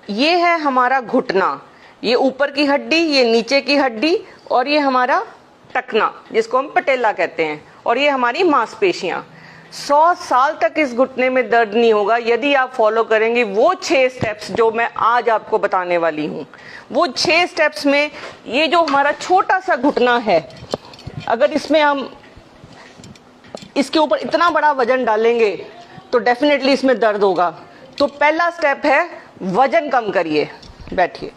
ये है हमारा घुटना, ये ऊपर की हड्डी, ये नीचे की हड्डी, और ये हमारा टखना जिसको हम पटेला कहते हैं, और ये हमारी मांसपेशियां। 100 साल तक इस घुटने में दर्द नहीं होगा यदि आप फॉलो करेंगे वो 6 स्टेप्स जो मैं आज आपको बताने वाली हूँ। वो 6 स्टेप्स में ये जो हमारा छोटा सा घुटना है, अगर इसमें हम इसके ऊपर इतना बड़ा वजन डालेंगे तो डेफिनेटली इसमें दर्द होगा। तो पहला स्टेप है वजन कम करिए। बैठिए।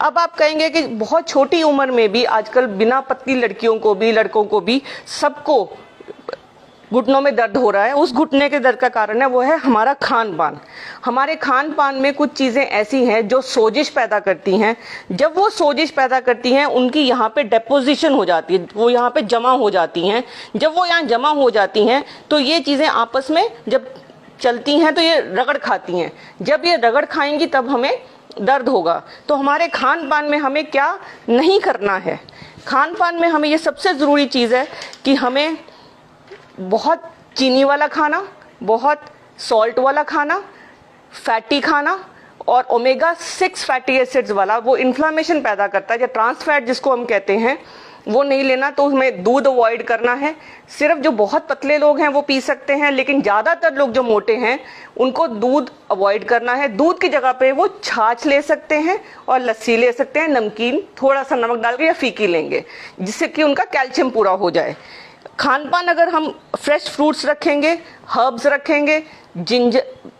अब आप कहेंगे कि बहुत छोटी उम्र में भी आजकल बिना पतली लड़कियों को भी लड़कों को भी सबको घुटनों में दर्द हो रहा है। उस घुटने के दर्द का कारण है वो है हमारा खान पान। हमारे खान पान में कुछ चीज़ें ऐसी हैं जो सोजिश पैदा करती हैं। जब वो सोजिश पैदा करती हैं उनकी यहाँ पे डेपोजिशन हो जाती है, वो यहाँ पे जमा हो जाती हैं। जब वो यहाँ जमा हो जाती हैं तो ये चीज़ें आपस में जब चलती हैं तो ये रगड़ खाती हैं। जब ये रगड़ खाएंगी तब हमें दर्द होगा। तो हमारे खान पान में हमें क्या नहीं करना है, खान पान में हमें ये सबसे ज़रूरी चीज़ है कि हमें बहुत चीनी वाला खाना, बहुत सॉल्ट वाला खाना, फैटी खाना और ओमेगा 6 फैटी एसिड्स वाला, वो इन्फ्लामेशन पैदा करता है या ट्रांस फैट जिसको हम कहते हैं, वो नहीं लेना। तो हमें दूध अवॉइड करना है। सिर्फ जो बहुत पतले लोग हैं वो पी सकते हैं, लेकिन ज़्यादातर लोग जो मोटे हैं उनको दूध अवॉइड करना है। दूध की जगह पे वो छाछ ले सकते हैं और लस्सी ले सकते हैं, नमकीन थोड़ा सा नमक डाल के या फीकी लेंगे, जिससे कि उनका कैल्शियम पूरा हो जाए। खान पान अगर हम फ्रेश फ्रूट्स रखेंगे, हर्ब्स रखेंगे,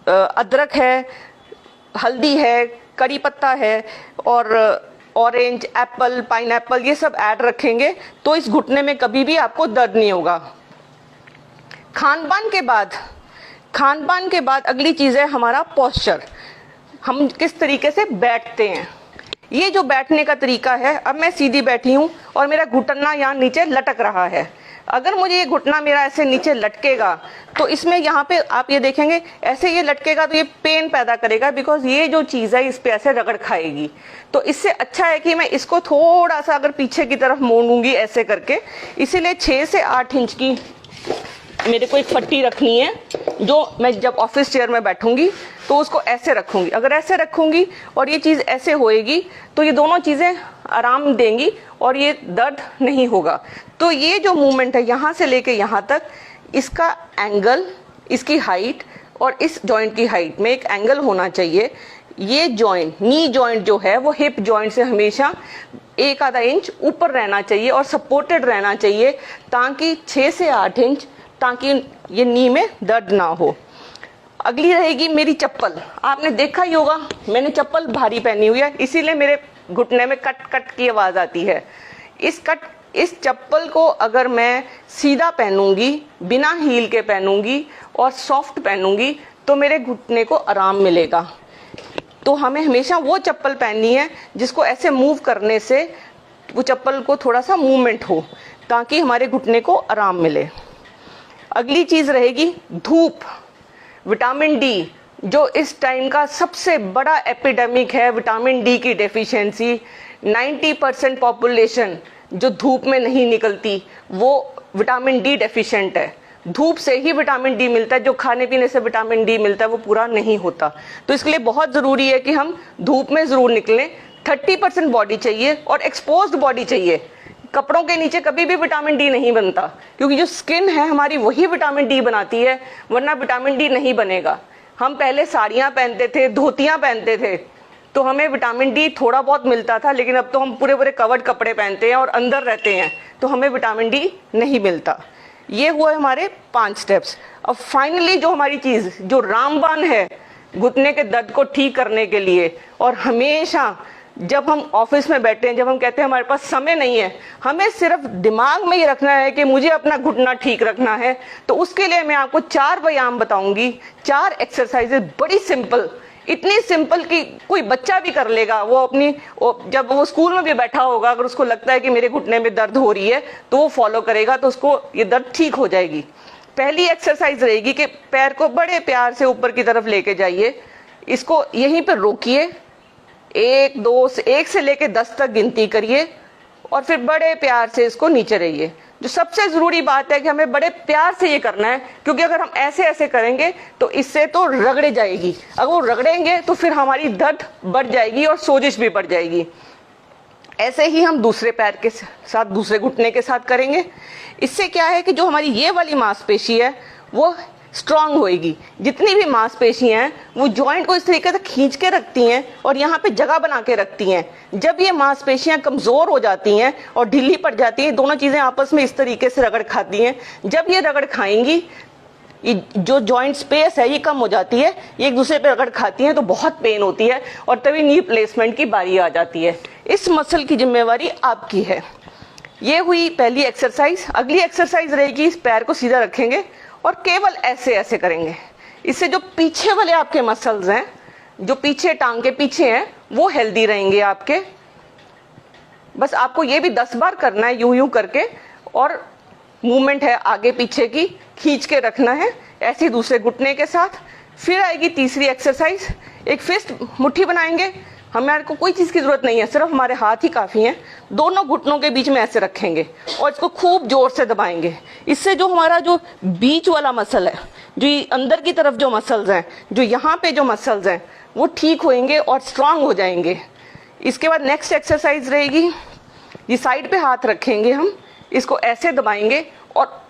अदरक है, हल्दी है, कड़ी पत्ता है और ऑरेंज, एप्पल, पाइनएप्पल, ये सब ऐड रखेंगे तो इस घुटने में कभी भी आपको दर्द नहीं होगा। खान पान के बाद अगली चीज़ है हमारा पोस्चर। हम किस तरीके से बैठते हैं। ये जो बैठने का तरीका है, अब मैं सीधी बैठी हूँ और मेरा घुटना यहाँ नीचे लटक रहा है। अगर मुझे ये घुटना मेरा ऐसे नीचे लटकेगा तो इसमें यहाँ पे आप ये देखेंगे ऐसे ये लटकेगा तो ये पेन पैदा करेगा, बिकॉज ये जो चीज़ है इस पे ऐसे रगड़ खाएगी। तो इससे अच्छा है कि मैं इसको थोड़ा सा अगर पीछे की तरफ मोड़ूंगी ऐसे करके। इसीलिए 6 से 8 इंच की मेरे को एक पट्टी रखनी है, जो मैं जब ऑफिस चेयर में बैठूंगी तो उसको ऐसे रखूंगी। अगर ऐसे रखूंगी और ये चीज़ ऐसे होएगी तो ये दोनों चीज़ें आराम देंगी और ये दर्द नहीं होगा। तो ये जो मूवमेंट है यहाँ से लेके यहाँ तक, इसका एंगल, इसकी हाइट और इस जॉइंट की हाइट में एक एंगल होना चाहिए। ये जॉइंट, नी जॉइंट जो है वो हिप जॉइंट से हमेशा 1 आधा इंच ऊपर रहना चाहिए और सपोर्टेड रहना चाहिए, ताकि 6 से 8 इंच, ताकि ये नी में दर्द ना हो। अगली रहेगी मेरी चप्पल। आपने देखा ही होगा मैंने चप्पल भारी पहनी हुई है, इसीलिए मेरे घुटने में कट कट की आवाज़ आती है। इस चप्पल को अगर मैं सीधा पहनूंगी, बिना हील के पहनूंगी और सॉफ्ट पहनूंगी तो मेरे घुटने को आराम मिलेगा। तो हमें हमेशा वो चप्पल पहननी है जिसको ऐसे मूव करने से वो चप्पल को थोड़ा सा मूवमेंट हो, ताकि हमारे घुटने को आराम मिले। अगली चीज़ रहेगी धूप। विटामिन डी, जो इस टाइम का सबसे बड़ा एपिडेमिक है, विटामिन डी की डेफिशिएंसी। 90% पॉपुलेशन जो धूप में नहीं निकलती वो विटामिन डी डेफिशिएंट है। धूप से ही विटामिन डी मिलता है, जो खाने पीने से विटामिन डी मिलता है वो पूरा नहीं होता। तो इसके लिए बहुत ज़रूरी है कि हम धूप में ज़रूर निकलें। 30% बॉडी चाहिए और एक्सपोज्ड बॉडी चाहिए। कपड़ों के नीचे कभी भी विटामिन डी नहीं बनता, क्योंकि जो स्किन है हमारी वही विटामिन डी बनाती है, वरना विटामिन डी नहीं बनेगा। हम पहले साड़ियाँ पहनते थे, धोतियाँ पहनते थे, तो हमें विटामिन डी थोड़ा बहुत मिलता था, लेकिन अब तो हम पूरे पूरे कवर्ड कपड़े पहनते हैं और अंदर रहते हैं तो हमें विटामिन डी नहीं मिलता। ये हुए हमारे 5 स्टेप्स। अब फाइनली जो हमारी चीज़, जो रामबाण है घुटने के दर्द को ठीक करने के लिए, और हमेशा जब हम ऑफिस में बैठे हैं, जब हम कहते हैं हमारे पास समय नहीं है, हमें सिर्फ दिमाग में ये रखना है कि मुझे अपना घुटना ठीक रखना है, तो उसके लिए मैं आपको 4 व्यायाम बताऊंगी, 4 एक्सरसाइजेज, बड़ी सिंपल, इतनी सिंपल कि कोई बच्चा भी कर लेगा। जब वो स्कूल में भी बैठा होगा, अगर उसको लगता है कि मेरे घुटने में दर्द हो रही है तो वो फॉलो करेगा तो उसको ये दर्द ठीक हो जाएगी। पहली एक्सरसाइज रहेगी कि पैर को बड़े प्यार से ऊपर की तरफ लेके जाइए, इसको यहीं पर रोकिए, 1 से लेके 10 तक गिनती करिए और फिर बड़े प्यार से इसको नीचे रहिए। जो सबसे जरूरी बात है कि हमें बड़े प्यार से ये करना है, क्योंकि अगर हम ऐसे ऐसे करेंगे तो इससे तो रगड़े जाएगी, अगर वो रगड़ेंगे तो फिर हमारी दर्द बढ़ जाएगी और सोजिश भी बढ़ जाएगी। ऐसे ही हम दूसरे पैर के साथ, दूसरे घुटने के साथ करेंगे। इससे क्या है कि जो हमारी ये वाली मांसपेशी है वो स्ट्रांग होएगी। जितनी भी मांसपेशियां हैं वो जॉइंट को इस तरीके से खींच के रखती हैं और यहाँ पे जगह बना के रखती हैं। जब ये मांसपेशियां कमजोर हो जाती हैं और ढीली पड़ जाती हैं, दोनों चीजें आपस में इस तरीके से रगड़ खाती हैं। जब ये रगड़ खाएंगी, ये जो जॉइंट स्पेस है ये कम हो जाती है, ये एक दूसरे पे रगड़ खाती हैं तो बहुत पेन होती है और तभी नी प्लेसमेंट की बारी आ जाती है। इस मसल की जिम्मेवारी आपकी है। ये हुई पहली एक्सरसाइज। अगली एक्सरसाइज रहेगी, इस पैर को सीधा रखेंगे और केवल ऐसे ऐसे करेंगे। इससे जो पीछे वाले आपके मसल्स हैं, जो पीछे टांग के पीछे हैं, वो हेल्दी रहेंगे आपके। बस आपको ये भी 10 बार करना है यूं यूं करके, और मूवमेंट है आगे पीछे की, खींच के रखना है ऐसे दूसरे घुटने के साथ। फिर आएगी तीसरी एक्सरसाइज, एक फिस्ट मुट्ठी बनाएंगे। हमारे को कोई चीज की जरूरत नहीं है, सिर्फ हमारे हाथ ही काफी हैं। दोनों घुटनों के बीच में ऐसे रखेंगे और इसको खूब जोर से दबाएंगे। इससे जो हमारा जो बीच वाला मसल है, जो अंदर की तरफ जो मसल्स हैं, जो यहाँ पे जो मसल्स हैं, वो ठीक होंगे और स्ट्रांग हो जाएंगे। इसके बाद नेक्स्ट एक्सरसाइज रहेगी, ये साइड पे हाथ रखेंगे हम, इसको ऐसे दबाएंगे और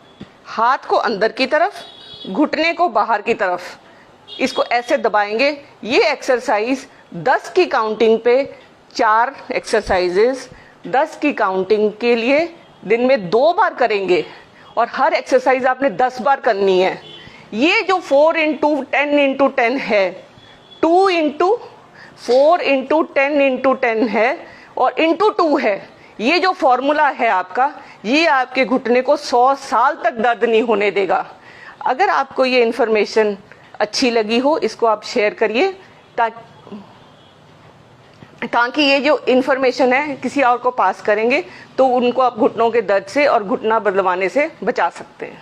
हाथ को अंदर की तरफ, घुटने को बाहर की तरफ, इसको ऐसे दबाएंगे। ये एक्सरसाइज 10 की काउंटिंग पे 4 एक्सरसाइजेस 10 की काउंटिंग के लिए दिन में 2 बार करेंगे और हर एक्सरसाइज आपने 10 बार करनी है। ये जो 4 × 10 × 10 है, 2 × 4 × 10 × 10 है और इंटू 2 है। ये जो फॉर्मूला है आपका, ये आपके घुटने को 100 साल तक दर्द नहीं होने देगा। अगर आपको ये इन्फॉर्मेशन अच्छी लगी हो, इसको आप शेयर करिए ताकि ये जो इन्फॉर्मेशन है किसी और को पास करेंगे तो उनको आप घुटनों के दर्द से और घुटना बदलवाने से बचा सकते हैं।